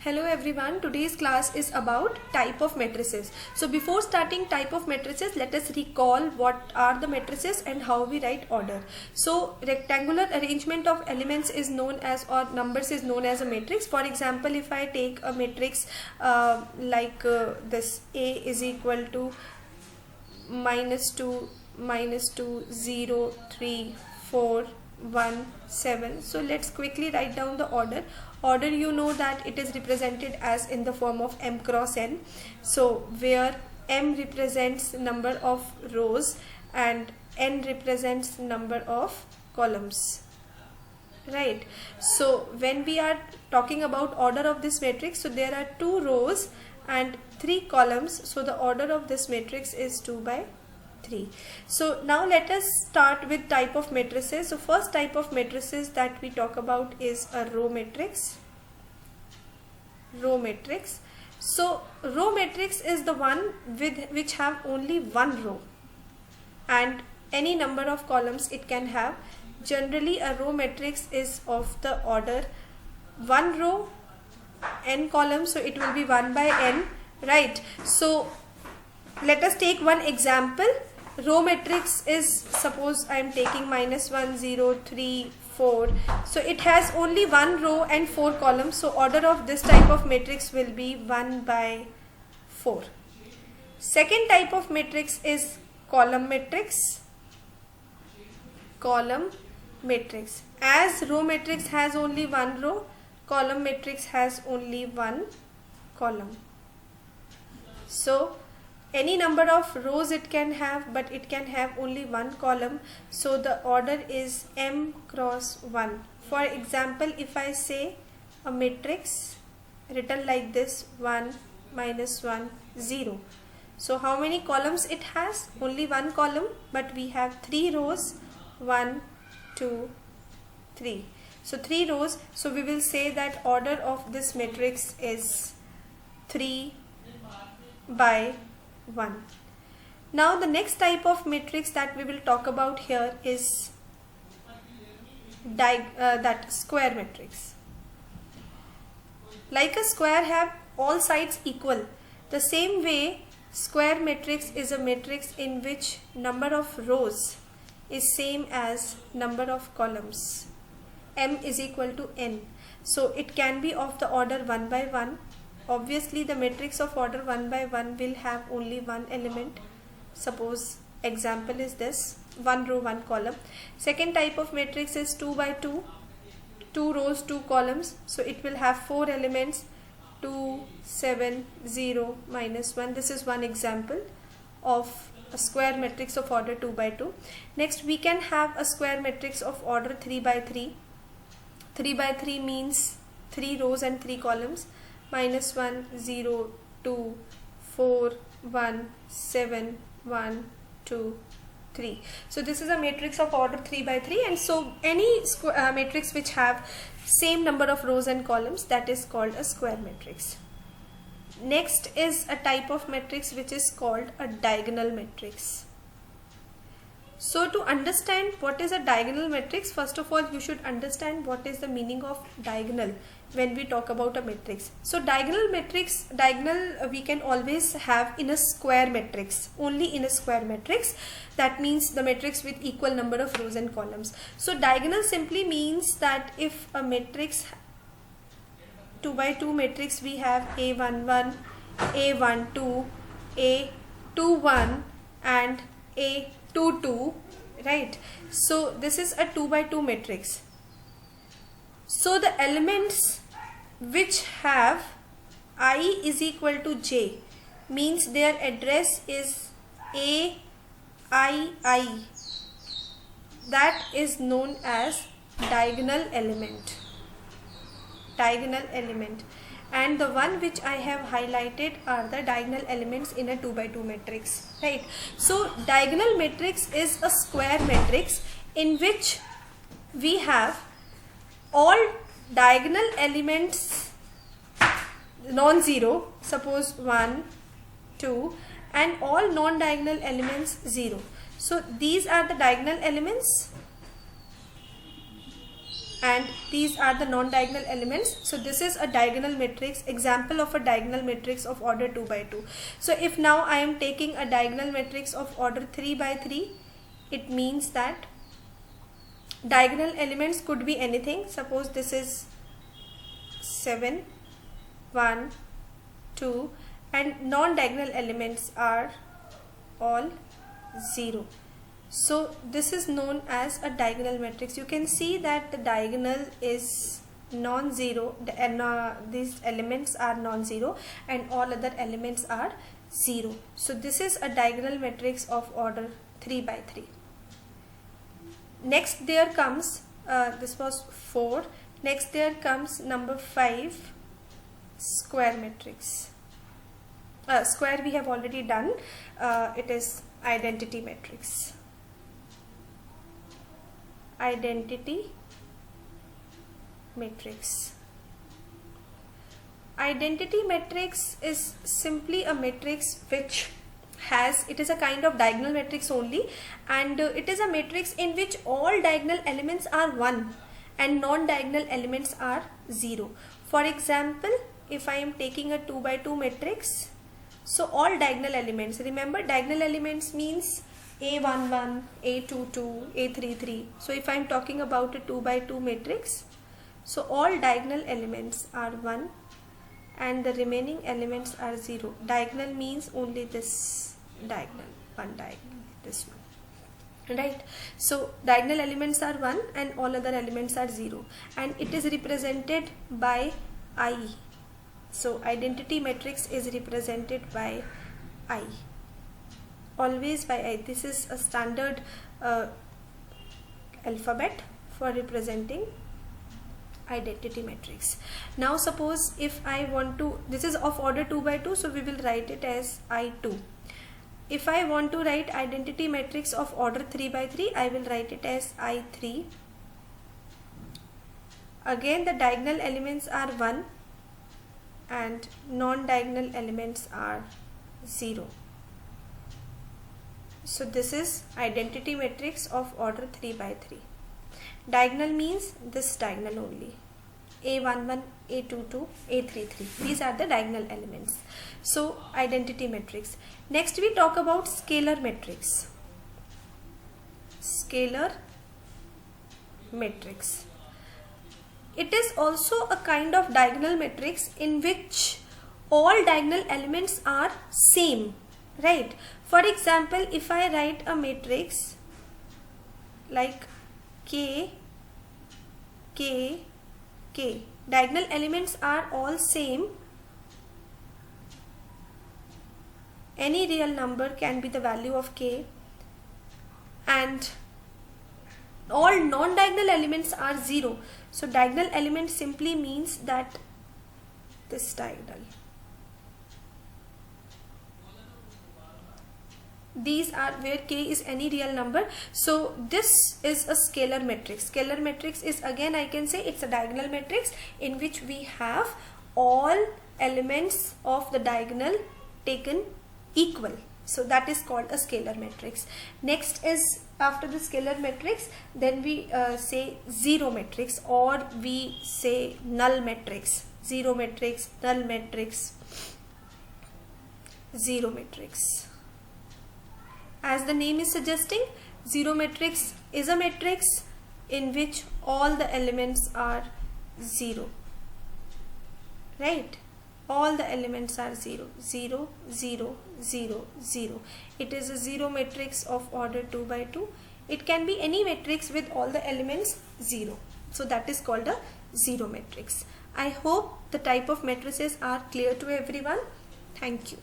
Hello everyone, today's class is about type of matrices. So before starting type of matrices, let us recall what are the matrices and how we write order. So rectangular arrangement of elements is known as, or numbers is known as a matrix. For example, if I take a matrix this A is equal to -2, 0, 3, 4, 1, 7. So let's quickly write down the order. Order, you know that it is represented as in the form of m cross n. So where m represents number of rows and n represents number of columns, right? So when we are talking about order of this matrix, so there are 2 rows and 3 columns, so the order of this matrix is 2 by 3. So now let us start with type of matrices. So first type of matrices that we talk about is a row matrix. Row matrix. So row matrix is the one which have only one row and any number of columns it can have. Generally a row matrix is of the order 1 row n columns, so it will be 1 by n, right? So let us take one example. Row matrix is, suppose I am taking -1, 0, 3, 4. So it has only 1 row and 4 columns. So order of this type of matrix will be 1 by 4. Second type of matrix is column matrix. Column matrix. As row matrix has only 1 row, column matrix has only 1 column. So any number of rows it can have, but it can have only 1 column. So the order is m cross 1. For example, if I say a matrix written like this, 1, -1, 0. So how many columns it has? Only 1 column, but we have 3 rows, 1, 2, 3. So 3 rows. So we will say that order of this matrix is 3 by 1. Now the next type of matrix that we will talk about here is that square matrix. Like a square have all sides equal, the same way square matrix is a matrix in which number of rows is same as number of columns. M is equal to n. So it can be of the order 1 by 1. Obviously the matrix of order 1 by 1 will have only one element. Suppose example is this, 1 row 1 column. Second type of matrix is 2 by 2, 2 rows 2 columns. So it will have 4 elements, 2, 7, 0, -1. This is one example of a square matrix of order 2 by 2. Next we can have a square matrix of order 3 by 3. 3 by 3 means 3 rows and 3 columns. -1, 0, 2, 4, 1, 7, 1, 2, 3. So this is a matrix of order 3 by 3, and so any matrix which have same number of rows and columns, that is called a square matrix. Next is a type of matrix which is called a diagonal matrix. So to understand what is a diagonal matrix, first of all you should understand what is the meaning of diagonal when we talk about a matrix. So diagonal matrix, we can always have in a square matrix, only in a square matrix. That means the matrix with equal number of rows and columns. So diagonal simply means that if a matrix 2 by 2 matrix, we have A11, A12, A21 and A22, right? So this is a 2 by 2 matrix. So the elements which have I is equal to j means their address is AII. That is known as diagonal element. Diagonal element. And the one which I have highlighted are the diagonal elements in a 2 by 2 matrix, right? So diagonal matrix is a square matrix in which we have all diagonal elements non-zero, suppose 1, 2, and all non-diagonal elements 0. So these are the diagonal elements. and these are the non-diagonal elements. So this is a diagonal matrix, example of a diagonal matrix of order 2 by 2. So if now I am taking a diagonal matrix of order 3 by 3, it means that diagonal elements could be anything. Suppose this is 7, 1, 2, and non-diagonal elements are all 0. So this is known as a diagonal matrix. You can see that the diagonal is non-zero, and these elements are non-zero and all other elements are 0. So this is a diagonal matrix of order 3 by 3. Next there comes, this was 4, next there comes number 5, square matrix. Square we have already done, it is identity matrix. Identity matrix. Identity matrix is simply a matrix which has, it is a kind of diagonal matrix only, and it is a matrix in which all diagonal elements are 1 and non-diagonal elements are 0. For example, if I am taking a 2 by 2 matrix, so all diagonal elements, remember diagonal elements means A11, A22, A33. So if I am talking about a 2 by 2 matrix, so all diagonal elements are 1 and the remaining elements are 0. Diagonal means only this diagonal, one diagonal, this one, right? So diagonal elements are 1 and all other elements are 0, and it is represented by I. So identity matrix is represented by I, always by I. This is a standard alphabet for representing identity matrix. Now suppose if I want to, this is of order 2 by 2, so we will write it as I2. If I want to write identity matrix of order 3 by 3, I will write it as I3. Again the diagonal elements are 1 and non-diagonal elements are 0. So this is identity matrix of order 3 by 3. Diagonal means this diagonal only, A11, A22, A33. These are the diagonal elements. So identity matrix. Next we talk about scalar matrix. Scalar matrix. It is also a kind of diagonal matrix in which all diagonal elements are same, right? For example, if I write a matrix like K, K, K, diagonal elements are all same. Any real number can be the value of K, and all non-diagonal elements are 0. So diagonal element simply means that this diagonal. These are where K is any real number. So this is a scalar matrix. Scalar matrix is, again I can say, it's a diagonal matrix in which we have all elements of the diagonal taken equal. So that is called a scalar matrix. Next is, after the scalar matrix, then we say zero matrix, or we say null matrix. Zero matrix, null matrix, zero matrix. As the name is suggesting, zero matrix is a matrix in which all the elements are 0, right? All the elements are 0, 0, 0, 0, 0. It is a zero matrix of order 2 by 2. It can be any matrix with all the elements 0. So that is called a zero matrix. I hope the type of matrices are clear to everyone. Thank you.